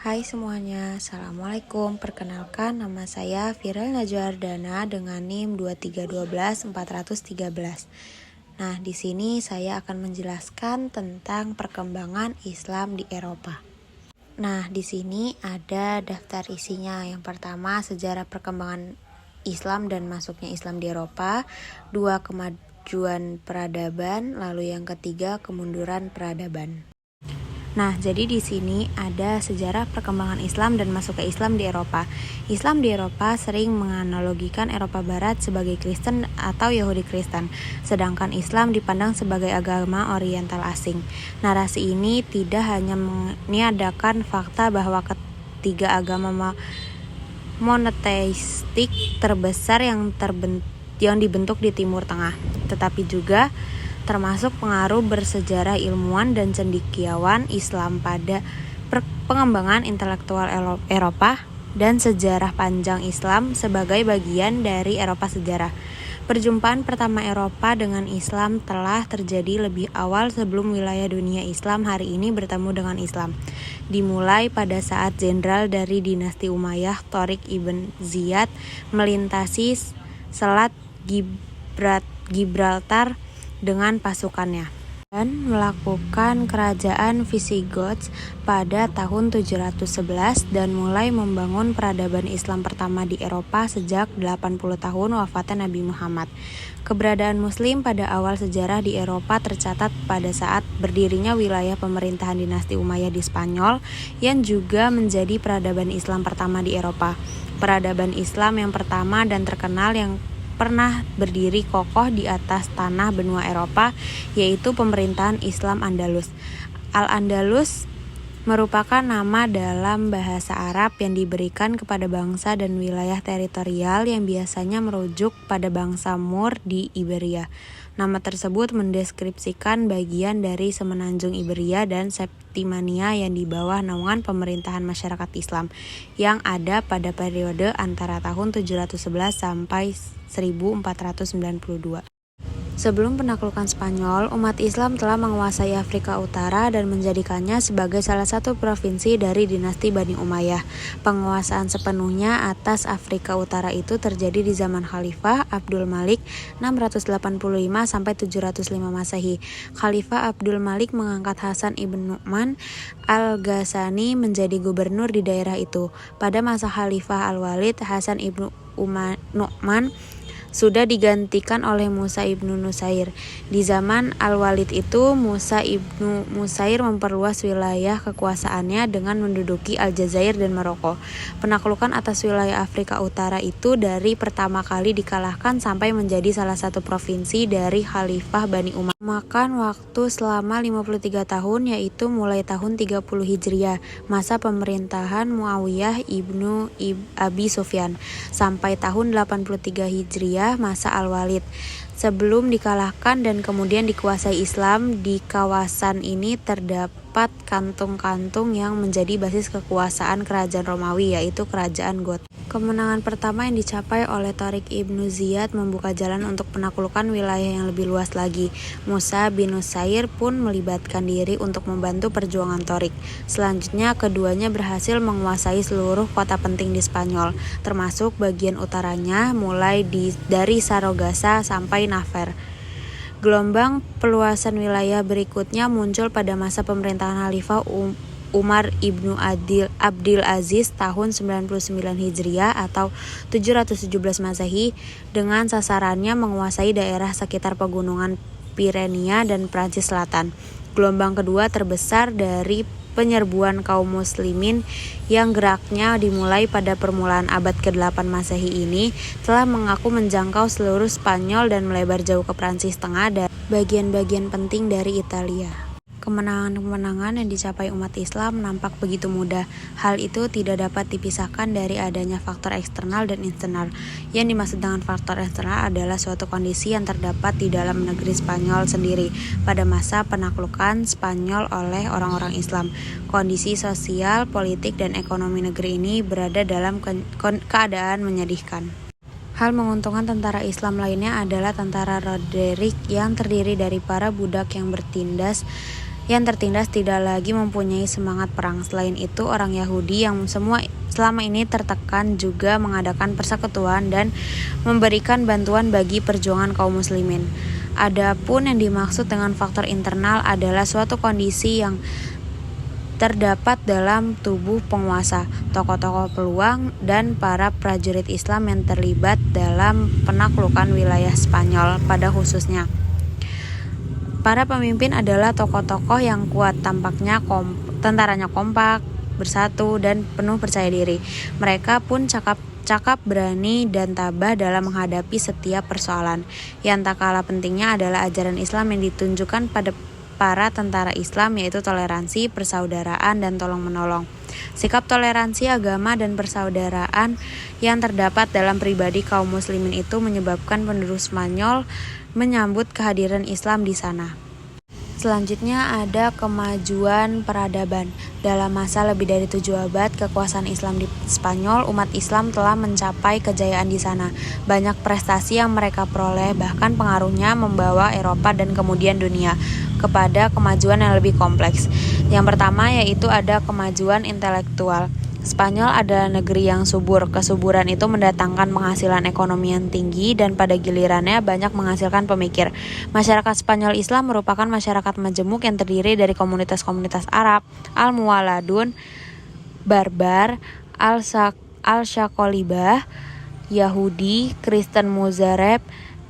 Hai semuanya, Assalamualaikum. Perkenalkan, nama saya Viral Najwardana dengan NIM 2312413. Nah, di sini saya akan menjelaskan tentang perkembangan Islam di Eropa. Nah, di sini ada daftar isinya. Yang pertama, sejarah perkembangan Islam dan masuknya Islam di Eropa. 2, kemajuan peradaban. Lalu yang ketiga, kemunduran peradaban. Nah, jadi di sini ada sejarah perkembangan Islam dan masuknya Islam di Eropa. Islam di Eropa sering menganalogikan Eropa Barat sebagai Kristen atau Yahudi Kristen, sedangkan Islam dipandang sebagai agama Oriental asing. Narasi ini tidak hanya meniadakan fakta bahwa ketiga agama monoteistik terbesar yang dibentuk di Timur Tengah, tetapi juga termasuk pengaruh bersejarah ilmuwan dan cendekiawan Islam pada pengembangan intelektual Eropa dan sejarah panjang Islam sebagai bagian dari Eropa sejarah. Perjumpaan pertama Eropa dengan Islam telah terjadi lebih awal sebelum wilayah dunia Islam hari ini bertemu dengan Islam. Dimulai pada saat jenderal dari dinasti Umayyah, Tariq ibn Ziyad, melintasi Selat Gibraltar dengan pasukannya dan melakukan kerajaan Visigoths pada tahun 711 dan mulai membangun peradaban Islam pertama di Eropa sejak 80 tahun wafatnya Nabi Muhammad. Keberadaan Muslim pada awal sejarah di Eropa tercatat pada saat berdirinya wilayah pemerintahan dinasti Umayyah di Spanyol yang juga menjadi peradaban Islam pertama di Eropa. Peradaban Islam yang pertama dan terkenal yang pernah berdiri kokoh di atas tanah benua Eropa, yaitu pemerintahan Islam Andalus. Al-Andalus merupakan nama dalam bahasa Arab yang diberikan kepada bangsa dan wilayah teritorial yang biasanya merujuk pada bangsa Moor di Iberia. Nama tersebut mendeskripsikan bagian dari semenanjung Iberia dan Septimania yang di bawah naungan pemerintahan masyarakat Islam yang ada pada periode antara tahun 711 sampai 1492. Sebelum penaklukan Spanyol, umat Islam telah menguasai Afrika Utara dan menjadikannya sebagai salah satu provinsi dari dinasti Bani Umayyah. Penguasaan sepenuhnya atas Afrika Utara itu terjadi di zaman Khalifah Abdul Malik 685 sampai 705 Masehi. Khalifah Abdul Malik mengangkat Hasan ibn Nu'man al-Ghassani menjadi gubernur di daerah itu. Pada masa Khalifah Al-Walid, Hasan ibn Nu'man sudah digantikan oleh Musa ibnu Nusair. Di zaman Al-Walid itu, Musa ibnu Nusair memperluas wilayah kekuasaannya dengan menduduki Aljazair dan Maroko. Penaklukan atas wilayah Afrika Utara itu dari pertama kali dikalahkan sampai menjadi salah satu provinsi dari Khalifah Bani Umayyah. Makan waktu selama 53 tahun, yaitu mulai tahun 30 Hijriah, masa pemerintahan Muawiyah ibnu Abi Sufyan, sampai tahun 83 Hijriah, masa Al-Walid. Sebelum dikalahkan dan kemudian dikuasai Islam, di kawasan ini terdapat kantung-kantung yang menjadi basis kekuasaan kerajaan Romawi, yaitu kerajaan Goth. Kemenangan pertama yang dicapai oleh Tariq ibn Ziyad membuka jalan untuk penaklukan wilayah yang lebih luas lagi. Musa bin Nusair pun melibatkan diri untuk membantu perjuangan Tariq. Selanjutnya, keduanya berhasil menguasai seluruh kota penting di Spanyol, termasuk bagian utaranya, mulai dari Saragossa sampai Navarre. Gelombang peluasan wilayah berikutnya muncul pada masa pemerintahan Khalifah Umar ibnu Abdil Aziz tahun 99 Hijriah atau 717 Masehi, dengan sasarannya menguasai daerah sekitar pegunungan Pirenia dan Prancis Selatan. Gelombang kedua terbesar dari penyerbuan kaum muslimin yang geraknya dimulai pada permulaan abad ke-8 Masehi ini telah mengaku menjangkau seluruh Spanyol dan melebar jauh ke Prancis Tengah dan bagian-bagian penting dari Italia. Kemenangan-kemenangan yang dicapai umat Islam nampak begitu mudah. Hal itu tidak dapat dipisahkan dari adanya faktor eksternal dan internal. Yang dimaksud dengan faktor eksternal adalah suatu kondisi yang terdapat di dalam negeri Spanyol sendiri pada masa penaklukan Spanyol oleh orang-orang Islam. Kondisi sosial, politik, dan ekonomi negeri ini berada dalam keadaan menyedihkan. Hal menguntungkan tentara Islam lainnya adalah tentara Roderick yang terdiri dari para budak yang bertindas yang tertindas tidak lagi mempunyai semangat perang. Selain itu, orang Yahudi yang selama ini tertekan juga mengadakan persekutuan dan memberikan bantuan bagi perjuangan kaum muslimin. Adapun yang dimaksud dengan faktor internal adalah suatu kondisi yang terdapat dalam tubuh penguasa, tokoh-tokoh peluang, dan para prajurit Islam yang terlibat dalam penaklukan wilayah Spanyol pada khususnya. Para pemimpin adalah tokoh-tokoh yang kuat, tampaknya tentaranya kompak, bersatu, dan penuh percaya diri. Mereka pun cakap berani dan tabah dalam menghadapi setiap persoalan. Yang tak kalah pentingnya adalah ajaran Islam yang ditunjukkan pada para tentara Islam, yaitu toleransi, persaudaraan, dan tolong-menolong. Sikap toleransi agama dan persaudaraan yang terdapat dalam pribadi kaum muslimin itu menyebabkan penduduk Spanyol menyambut kehadiran Islam di sana. Selanjutnya ada kemajuan peradaban. Dalam masa lebih dari 7 abad kekuasaan Islam di Spanyol, umat Islam telah mencapai kejayaan di sana. Banyak prestasi yang mereka peroleh, bahkan pengaruhnya membawa Eropa dan kemudian dunia kepada kemajuan yang lebih kompleks. Yang pertama yaitu ada kemajuan intelektual. Spanyol adalah negeri yang subur. Kesuburan itu mendatangkan penghasilan ekonomi yang tinggi dan pada gilirannya banyak menghasilkan pemikir. Masyarakat Spanyol Islam merupakan masyarakat majemuk yang terdiri dari komunitas-komunitas Arab, Al-Muwaladun, Barbar, Al-Shakolibah, Yahudi, Kristen Muzareb,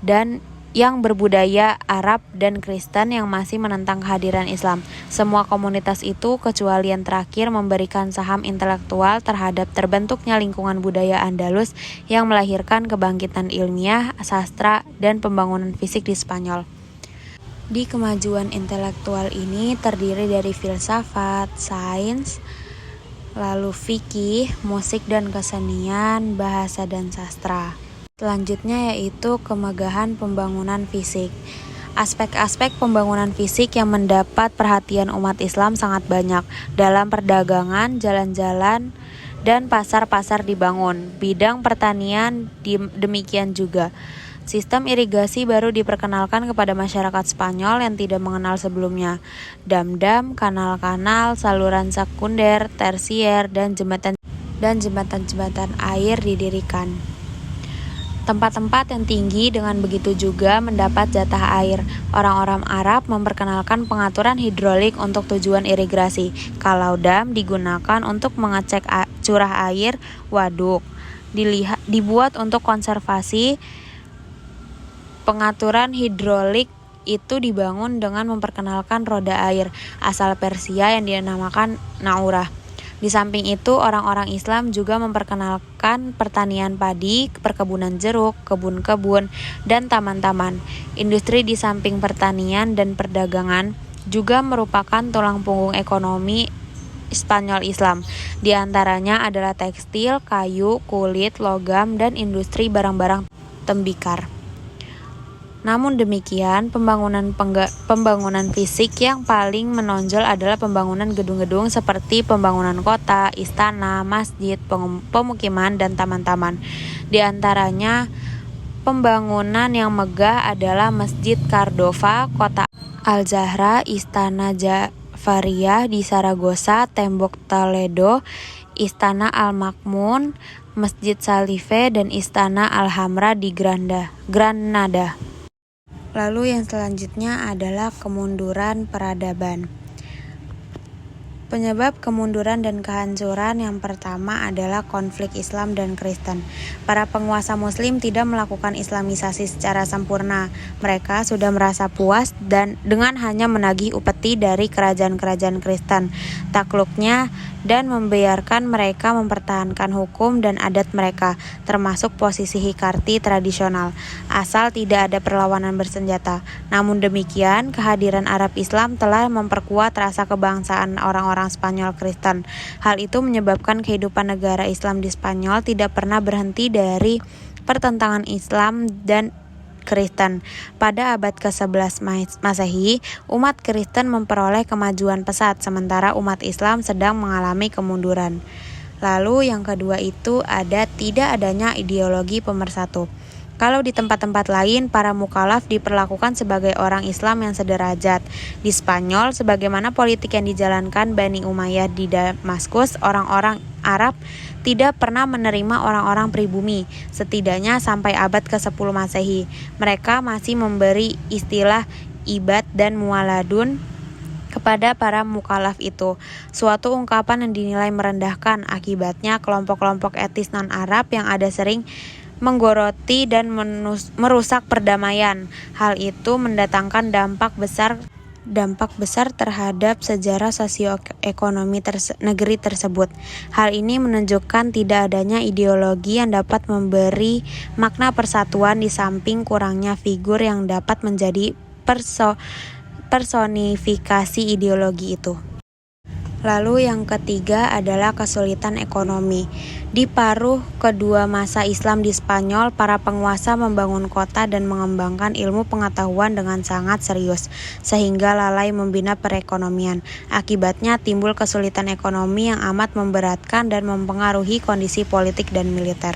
dan yang berbudaya Arab dan Kristen yang masih menentang kehadiran Islam. Semua komunitas itu, kecuali yang terakhir, memberikan saham intelektual terhadap terbentuknya lingkungan budaya Andalus yang melahirkan kebangkitan ilmiah, sastra, dan pembangunan fisik di Spanyol. Di kemajuan intelektual ini terdiri dari filsafat, sains, lalu fikih, musik dan kesenian, bahasa dan sastra. Selanjutnya yaitu kemegahan pembangunan fisik. Aspek-aspek pembangunan fisik yang mendapat perhatian umat Islam sangat banyak. Dalam perdagangan, jalan-jalan, dan pasar-pasar dibangun. Bidang pertanian demikian juga. Sistem irigasi baru diperkenalkan kepada masyarakat Spanyol yang tidak mengenal sebelumnya. Dam-dam, kanal-kanal, saluran sekunder, tersier, dan jembatan-jembatan air didirikan. Tempat-tempat yang tinggi dengan begitu juga mendapat jatah air. Orang-orang Arab memperkenalkan pengaturan hidrolik untuk tujuan irigasi. Kalau dam digunakan untuk mengecek curah air waduk. Dibuat untuk konservasi. Pengaturan hidrolik itu dibangun dengan memperkenalkan roda air asal Persia yang dinamakan naurah. Di samping itu, orang-orang Islam juga memperkenalkan pertanian padi, perkebunan jeruk, kebun-kebun, dan taman-taman. Industri di samping pertanian dan perdagangan juga merupakan tulang punggung ekonomi Spanyol Islam. Di antaranya adalah tekstil, kayu, kulit, logam, dan industri barang-barang tembikar. Namun demikian, pembangunan fisik yang paling menonjol adalah pembangunan gedung-gedung seperti pembangunan kota, istana, masjid, pemukiman, dan taman-taman. Di antaranya, pembangunan yang megah adalah Masjid Cardova, Kota Al-Zahra, Istana Jafariyah di Saragossa, Tembok Toledo, Istana Al-Makmun, Masjid Salife, dan Istana Al-Hamra di Granada. Lalu yang selanjutnya adalah kemunduran peradaban. Penyebab kemunduran dan kehancuran yang pertama adalah konflik Islam dan Kristen. Para penguasa Muslim tidak melakukan Islamisasi secara sempurna. Mereka sudah merasa puas dengan hanya menagih upeti dari kerajaan-kerajaan Kristen, takluknya, dan membiarkan mereka mempertahankan hukum dan adat mereka, termasuk posisi hikarti tradisional, asal tidak ada perlawanan bersenjata. Namun demikian, kehadiran Arab Islam telah memperkuat rasa kebangsaan orang-orang Spanyol Kristen. Hal itu menyebabkan kehidupan negara Islam di Spanyol tidak pernah berhenti dari pertentangan Islam dan Kristen. Pada abad ke-11 Masehi, umat Kristen memperoleh kemajuan pesat, sementara umat Islam sedang mengalami kemunduran. Lalu yang kedua itu ada tidak adanya ideologi pemersatu. Kalau di tempat-tempat lain, para mukallaf diperlakukan sebagai orang Islam yang sederajat. Di Spanyol, sebagaimana politik yang dijalankan Bani Umayyah di Damaskus, orang-orang Arab tidak pernah menerima orang-orang pribumi, setidaknya sampai abad ke-10 Masehi. Mereka masih memberi istilah ibad dan muwaladun kepada para mukallaf itu, suatu ungkapan yang dinilai merendahkan. Akibatnya, kelompok-kelompok etnis non-Arab yang ada sering menggoroti dan merusak perdamaian. Hal itu mendatangkan dampak besar terhadap sejarah sosioekonomi negeri tersebut. Hal ini menunjukkan tidak adanya ideologi yang dapat memberi makna persatuan di samping kurangnya figur yang dapat menjadi personifikasi ideologi itu. Lalu yang ketiga adalah kesulitan ekonomi. Di paruh kedua masa Islam di Spanyol, para penguasa membangun kota dan mengembangkan ilmu pengetahuan dengan sangat serius, sehingga lalai membina perekonomian. Akibatnya timbul kesulitan ekonomi yang amat memberatkan dan mempengaruhi kondisi politik dan militer.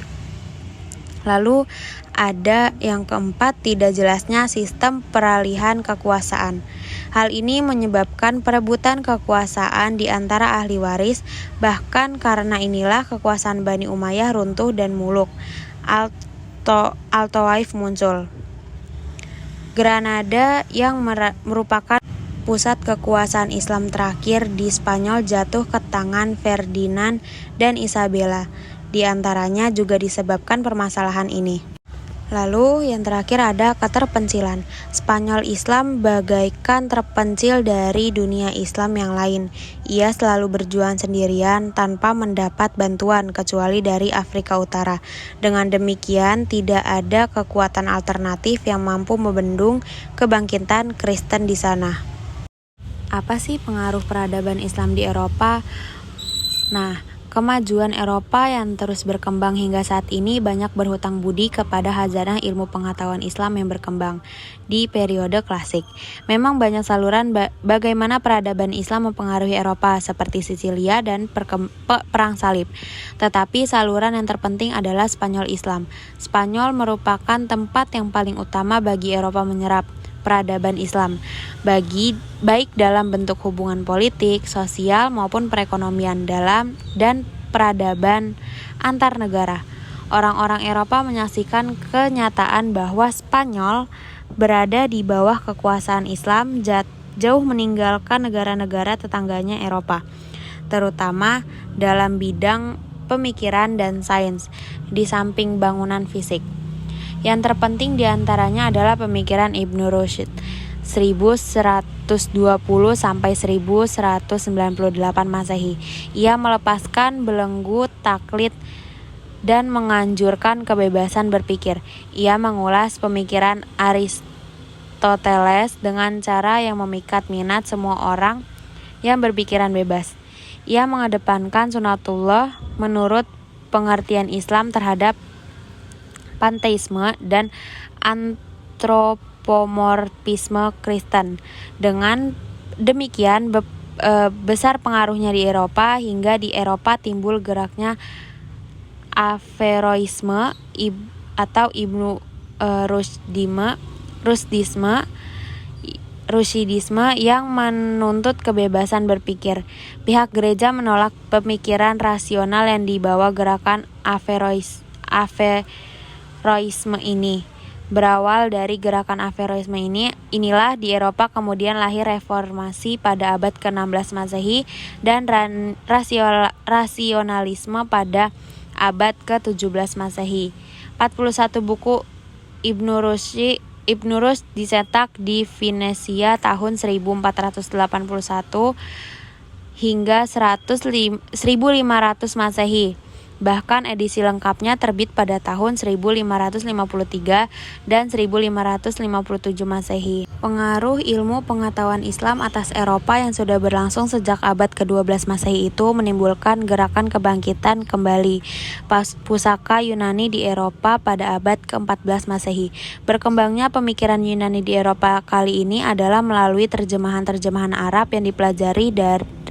Lalu ada yang keempat, tidak jelasnya sistem peralihan kekuasaan. Hal ini menyebabkan perebutan kekuasaan di antara ahli waris. Bahkan karena inilah kekuasaan Bani Umayyah runtuh dan muluk Altowaif muncul. Granada yang merupakan pusat kekuasaan Islam terakhir di Spanyol jatuh ke tangan Ferdinand dan Isabella. Di antaranya juga disebabkan permasalahan ini. Lalu yang terakhir ada keterpencilan. Spanyol Islam bagaikan terpencil dari dunia Islam yang lain. Ia selalu berjuang sendirian tanpa mendapat bantuan kecuali dari Afrika Utara. Dengan demikian tidak ada kekuatan alternatif yang mampu membendung kebangkitan Kristen di sana. Apa sih pengaruh peradaban Islam di Eropa? Kemajuan Eropa yang terus berkembang hingga saat ini banyak berhutang budi kepada khazanah ilmu pengetahuan Islam yang berkembang di periode klasik. Memang banyak saluran bagaimana peradaban Islam mempengaruhi Eropa seperti Sisilia dan Perang Salib. Tetapi saluran yang terpenting adalah Spanyol Islam. Spanyol merupakan tempat yang paling utama bagi Eropa menyerap peradaban Islam, baik dalam bentuk hubungan politik, sosial maupun perekonomian dan peradaban antar negara. Orang-orang Eropa menyaksikan kenyataan bahwa Spanyol berada di bawah kekuasaan Islam jauh meninggalkan negara-negara tetangganya Eropa, terutama dalam bidang pemikiran dan sains, di samping bangunan fisik. Yang terpenting diantaranya adalah pemikiran Ibnu Rushd 1120 sampai 1198 Masehi. Ia melepaskan belenggu taklid dan menganjurkan kebebasan berpikir. Ia mengulas pemikiran Aristoteles dengan cara yang memikat minat semua orang yang berpikiran bebas. Ia mengedepankan sunatullah menurut pengertian Islam terhadap panteisme dan antropomorfisme Kristen. Dengan demikian besar pengaruhnya di Eropa hingga di Eropa timbul geraknya Averroisme atau Ibnu Rushdisme yang menuntut kebebasan berpikir. Pihak gereja menolak pemikiran rasional yang dibawa gerakan Averroisme ini. Berawal dari gerakan Averroisme inilah di Eropa kemudian lahir reformasi pada abad ke-16 Masehi dan rasionalisme pada abad ke-17 Masehi. 41 buku Ibnu Rushd dicetak di Venesia tahun 1481 hingga 1500 Masehi. Bahkan edisi lengkapnya terbit pada tahun 1553 dan 1557 Masehi. Pengaruh ilmu pengetahuan Islam atas Eropa yang sudah berlangsung sejak abad ke-12 Masehi itu menimbulkan gerakan kebangkitan kembali pusaka Yunani di Eropa pada abad ke-14 Masehi. Berkembangnya pemikiran Yunani di Eropa kali ini adalah melalui terjemahan-terjemahan Arab yang dipelajari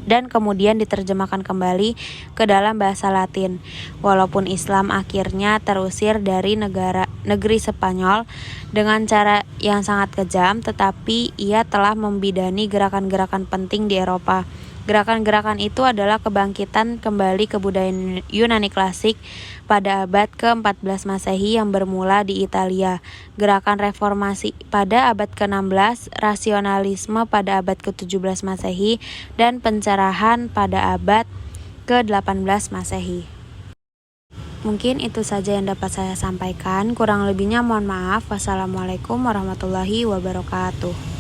dan kemudian diterjemahkan kembali ke dalam bahasa Latin. Walaupun Islam akhirnya terusir dari negeri Spanyol dengan cara yang sangat kejam, tetapi ia telah membidani gerakan-gerakan penting di Eropa. Gerakan-gerakan itu adalah kebangkitan kembali kebudayaan Yunani klasik pada abad ke-14 Masehi yang bermula di Italia, gerakan reformasi pada abad ke-16, rasionalisme pada abad ke-17 Masehi, dan pencerahan pada abad ke-18 Masehi. Mungkin itu saja yang dapat saya sampaikan, kurang lebihnya mohon maaf. Wassalamualaikum warahmatullahi wabarakatuh.